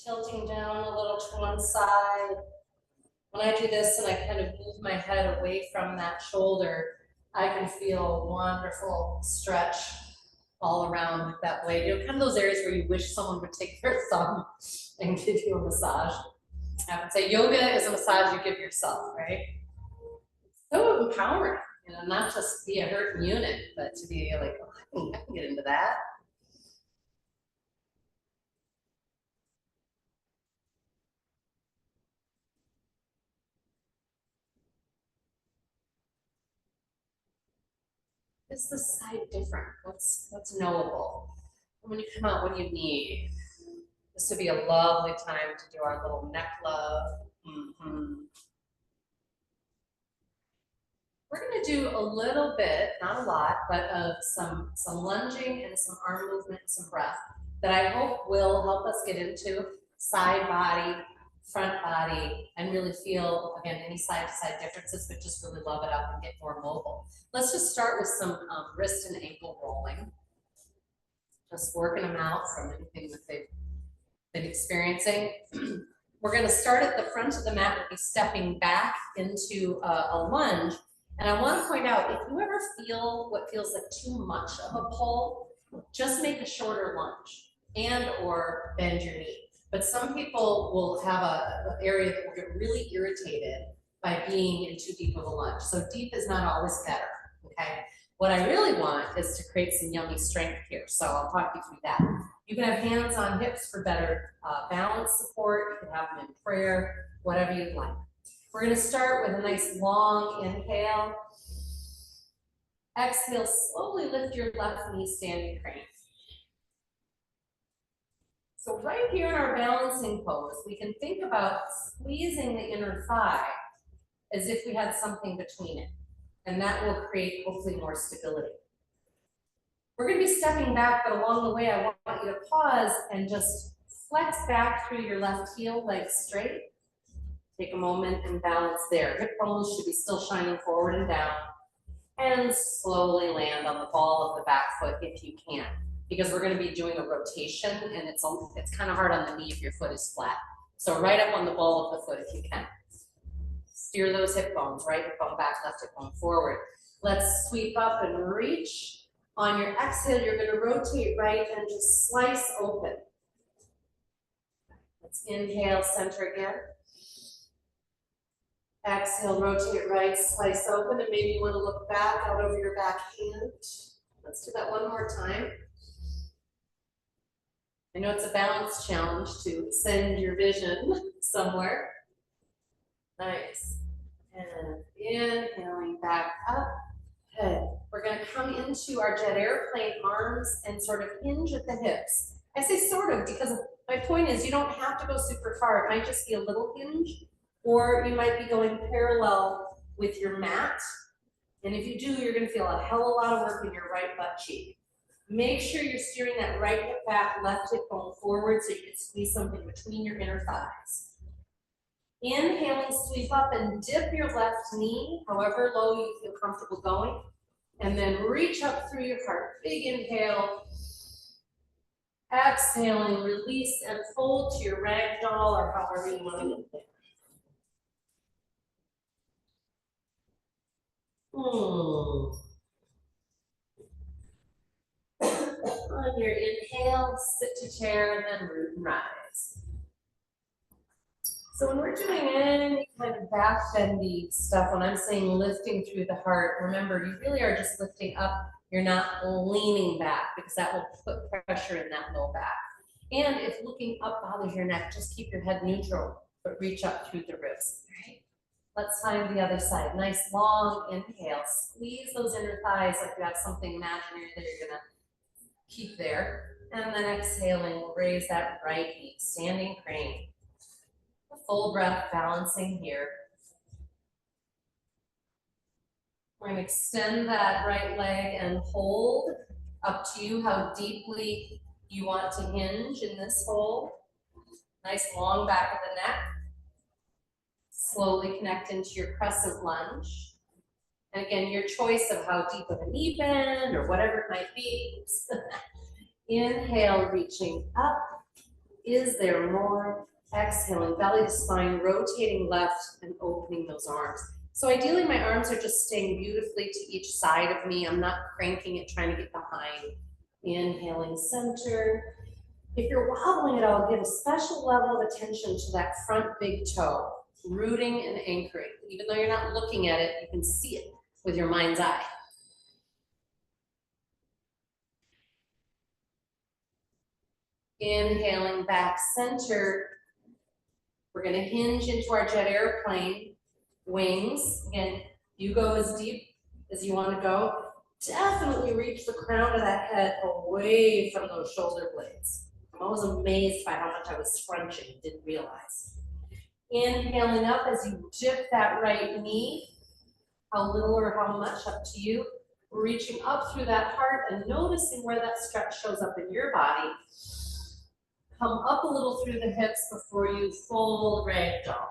tilting down a little to one side. When I do this and I kind of move my head away from that shoulder, I can feel wonderful stretch all around that blade. You know, kind of those areas where you wish someone would take their thumb and give you a massage. I would say yoga is a massage you give yourself, right? So empowering, you know, not just be a hurting unit, but to be like, oh, I can get into that. Is the side different? What's knowable? And when you come out, what do you need? This would be a lovely time to do our little neck love. We're going to do a little bit, not a lot, but of some lunging and some arm movement and some breath that I hope will help us get into side body, front body, and really feel, again, any side to side differences, but just really love it up and get more mobile. Let's just start with some wrist and ankle rolling. Just working them out from anything that they've been experiencing. We're going to start at the front of the mat. We'll be stepping back into a lunge. And I want to point out, if you ever feel what feels like too much of a pull, just make a shorter lunge and or bend your knee. But some people will have an area that will get really irritated by being in too deep of a lunge. So deep is not always better, okay? What I really want is to create some yummy strength here. So I'll talk you through that. You can have hands on hips for better balance support. You can have them in prayer, whatever you'd like. We're going to start with a nice long inhale. Exhale, slowly lift your left knee, standing crane. So right here in our balancing pose, we can think about squeezing the inner thigh as if we had something between it. And that will create hopefully more stability. We're gonna be stepping back, but along the way, I want you to pause and just flex back through your left heel, legs straight. Take a moment and balance there. Hip bones should be still shining forward and down. And slowly land on the ball of the back foot if you can, because we're gonna be doing a rotation and it's kind of hard on the knee if your foot is flat. So right up on the ball of the foot if you can. Steer those hip bones, right hip bone back, left hip bone forward. Let's sweep up and reach. On your exhale, you're gonna rotate right and just slice open. Let's inhale, center again. Exhale, rotate right, slice open, and maybe you want to look back out over your back hand. Let's do that one more time. I know it's a balance challenge to send your vision somewhere. Nice. And inhaling back up. Good. We're going to come into our jet airplane arms and sort of hinge at the hips. I say sort of because my point is you don't have to go super far. It might just be a little hinge. Or you might be going parallel with your mat. And if you do, you're gonna feel a hell of a lot of work in your right butt cheek. Make sure you're steering that right hip back, left hip bone forward so you can squeeze something between your inner thighs. Inhaling, sweep up and dip your left knee, however low you feel comfortable going. And then reach up through your heart. Big inhale. Exhaling, release and fold to your ragdoll or however you want to get there. On your inhale, sit to chair and then root and rise. So when we're doing any kind of back bendy stuff, when I'm saying lifting through the heart, remember you really are just lifting up. You're not leaning back because that will put pressure in that low back. And if looking up bothers your neck, just keep your head neutral, but reach up through the ribs. Let's find the other side. Nice long inhale. Squeeze those inner thighs like you have something imaginary that you're gonna keep there. And then exhaling, we'll raise that right knee, standing crane. A full breath, balancing here. We're gonna extend that right leg and hold. Up to you how deeply you want to hinge in this hold. Nice long back of the neck. Slowly connect into your crescent lunge. And again, your choice of how deep of a knee bend or whatever it might be. Inhale, reaching up. Is there more? Exhaling, belly to spine, rotating left and opening those arms. So ideally my arms are just staying beautifully to each side of me. I'm not cranking it, trying to get behind. Inhaling, center. If you're wobbling at all, give a special level of attention to that front big toe. Rooting and anchoring. Even though you're not looking at it, you can see it with your mind's eye. Inhaling back center. We're going to hinge into our jet airplane wings. Again, you go as deep as you want to go. Definitely reach the crown of that head away from those shoulder blades. I'm always amazed by how much I was scrunching, didn't realize. Inhaling up as you dip that right knee, how little or how much, up to you. Reaching up through that heart and noticing where that stretch shows up in your body. Come up a little through the hips before you fold ragdoll.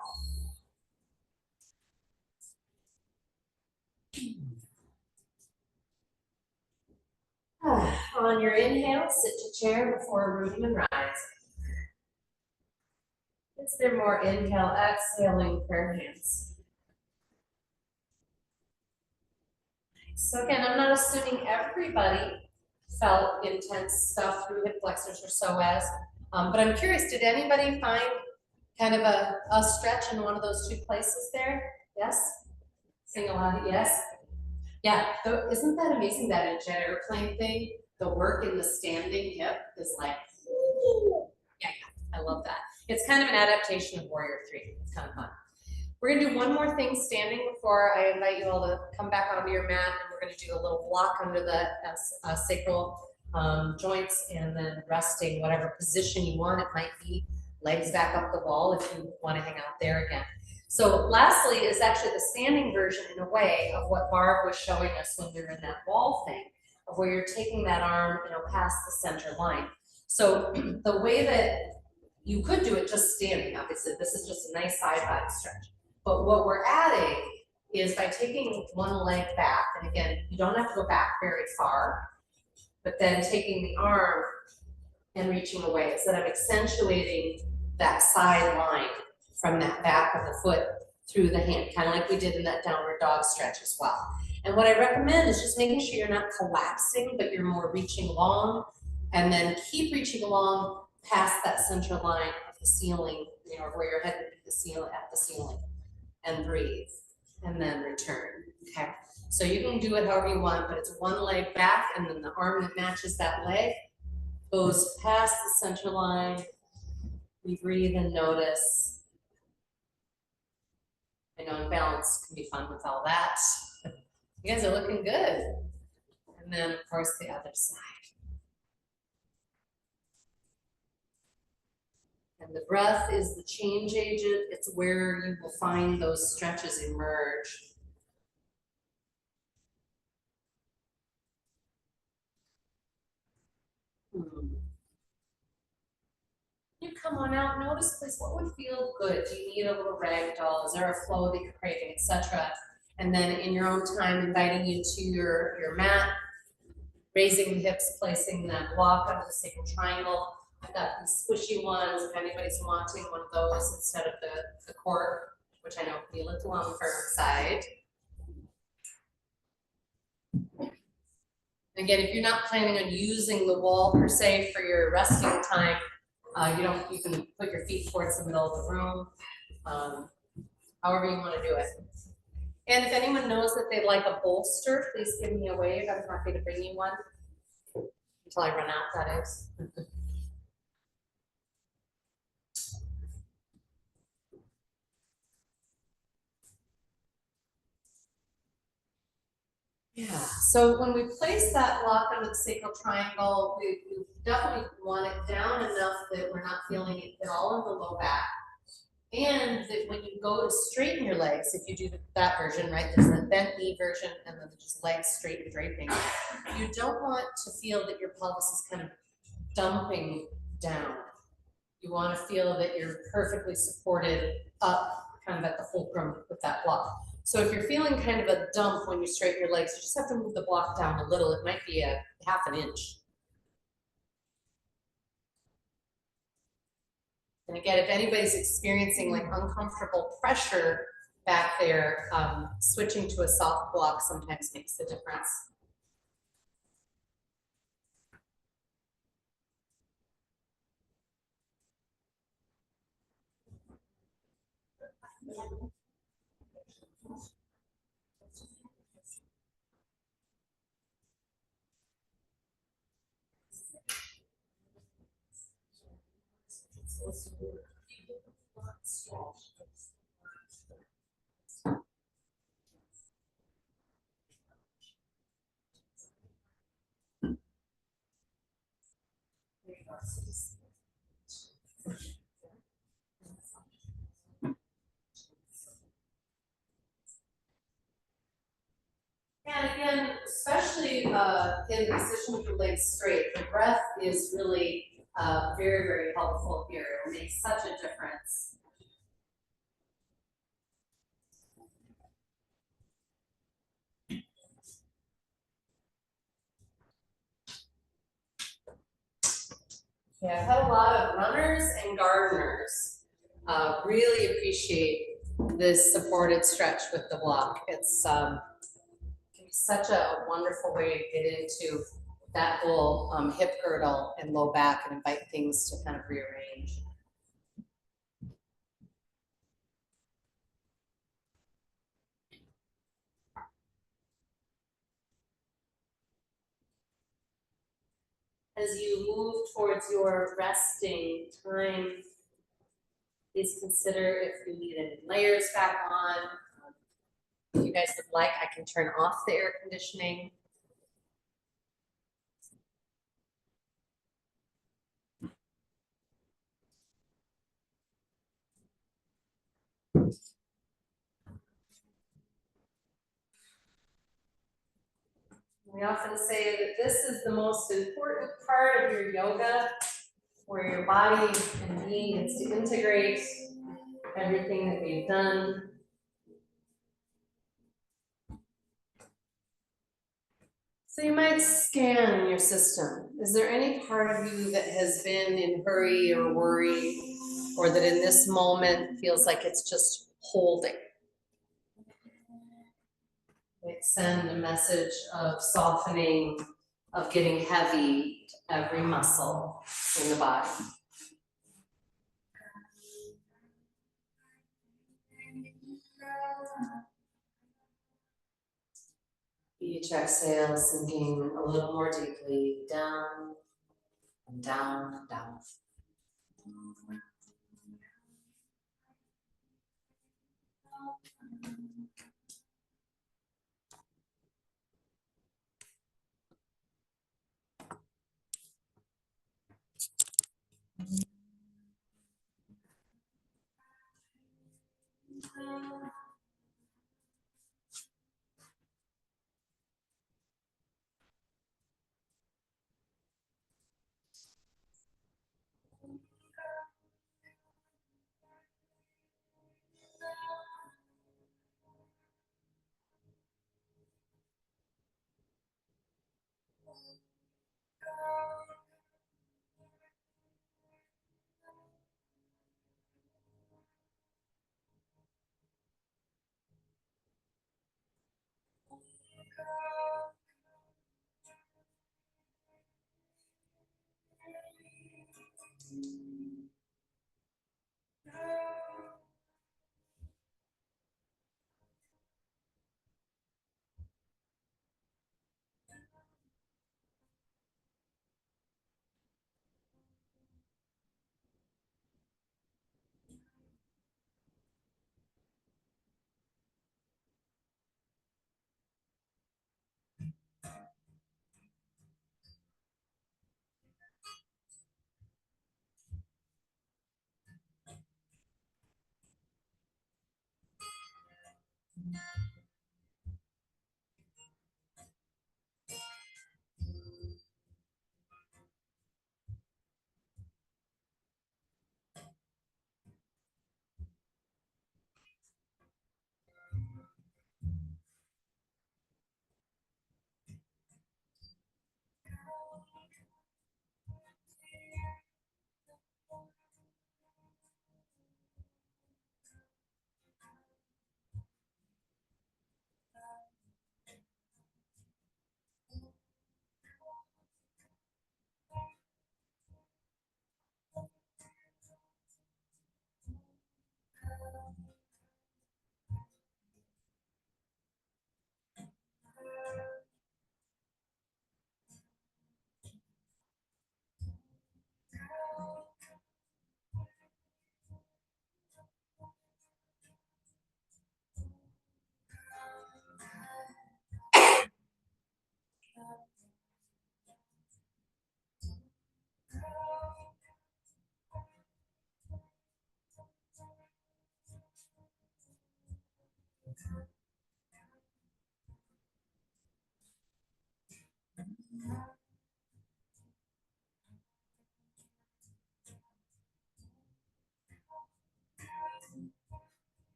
On your inhale, sit to chair before rooting and rising. Is there more? Inhale, exhaling, prayer hands. So again, I'm not assuming everybody felt intense stuff through hip flexors or psoas, but I'm curious, did anybody find kind of a stretch in one of those two places there? Yes? Seeing a lot of yes? Yeah, so isn't that amazing that in jet airplane thing, the work in the standing hip is like, ooh. Yeah, I love that. It's kind of an adaptation of Warrior 3. It's kind of fun. We're gonna do one more thing standing before I invite you all to come back onto your mat, and we're gonna do a little block under the sacral joints, and then resting, whatever position you want. It might be legs back up the wall if you wanna hang out there again. So lastly is actually the standing version in a way of what Barb was showing us when we were in that wall thing, of where you're taking that arm, past the center line. So the way that you could do it just standing, obviously, this is just a nice side body stretch. But what we're adding is by taking one leg back, and again, you don't have to go back very far, but then taking the arm and reaching away, so that I'm accentuating that side line from that back of the foot through the hand, kind of like we did in that downward dog stretch as well. And what I recommend is just making sure you're not collapsing, but you're more reaching along, and then keep reaching along past that center line of the ceiling, where your head would be at the ceiling, and breathe, and then return, okay? So you can do it however you want, but it's one leg back, and then the arm that matches that leg goes past the center line. We breathe and notice. I know balance can be fun with all that. You guys are looking good. And then, of course, the other side. And the breath is the change agent. It's where you will find those stretches emerge. You come on out, notice please what would feel good. Do you need a little rag doll? Is there a flow that you're craving, etc.? And then in your own time, inviting you to your mat, raising the hips, placing that block under the sacral triangle. I've got these squishy ones, if anybody's wanting one of those instead of the cord, which I know can be a little on the firm side. Again, if you're not planning on using the wall per se for your resting time, you can put your feet towards the middle of the room, however you want to do it. And if anyone knows that they'd like a bolster, please give me a wave. I'm happy to bring you one until I run out, that is. Yeah, so when we place that block under the sacral triangle, we definitely want it down enough that we're not feeling it at all in the low back. And that when you go to straighten your legs, if you do that version, right, there's the bent knee version and then just legs straight and draping. You don't want to feel that your pelvis is kind of dumping down. You want to feel that you're perfectly supported up, kind of at the fulcrum with that block. So if you're feeling kind of a dump when you straighten your legs, you just have to move the block down a little. It might be a half an inch. And again, if anybody's experiencing like uncomfortable pressure back there, switching to a soft block sometimes makes the difference. And again, especially in the position with the legs straight, the breath is really very, very helpful here. It makes such a difference. Yeah, I've had a lot of runners and gardeners really appreciate this supported stretch with the block. It's can be such a wonderful way to get into that whole hip girdle and low back and invite things to kind of rearrange. As you move towards your resting time, Please consider if you need any layers back on. If you guys would like, I can turn off the air conditioning. We often say that this is the most important part of your yoga, where your body and being gets to integrate everything that we've done. So you might scan your system. Is there any part of you that has been in hurry or worry, or that in this moment feels like it's just holding? It send a message of softening, of getting heavy to every muscle in the body. Each exhale sinking a little more deeply down and down and down.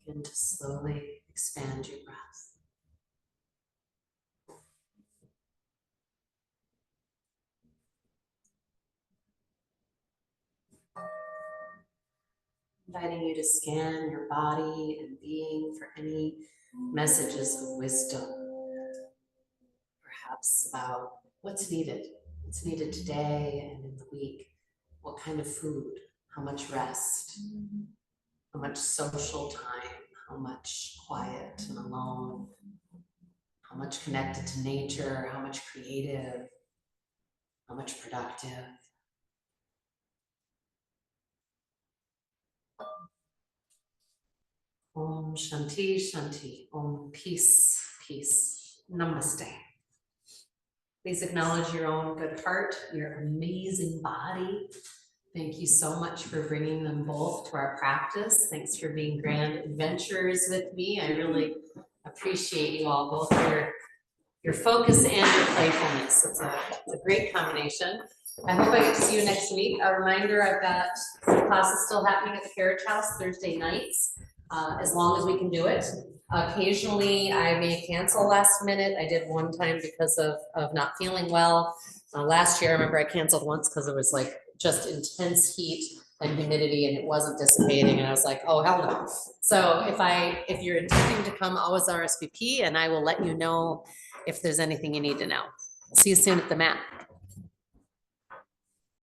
Begin to slowly expand your breath. Inviting you to scan your body and being for any messages of wisdom, perhaps about what's needed today and in the week. What kind of food, how much rest, how much social time, how much quiet and alone, how much connected to nature, how much creative, how much productive. Om Shanti Shanti. Om peace, peace. Namaste. Please acknowledge your own good heart, your amazing body. Thank you so much for bringing them both to our practice. Thanks for being grand adventurers with me. I really appreciate you all, both your focus and your playfulness. It's a great combination. I hope I get to see you next week. A reminder, I've got some classes still happening at the Carriage House Thursday nights, as long as we can do it. Occasionally, I may cancel last minute. I did one time because of not feeling well. Last year, I remember I canceled once because it was like just intense heat and humidity and it wasn't dissipating. And I was like, oh, hell no. So if you're intending to come, always RSVP and I will let you know if there's anything you need to know. See you soon at the mat.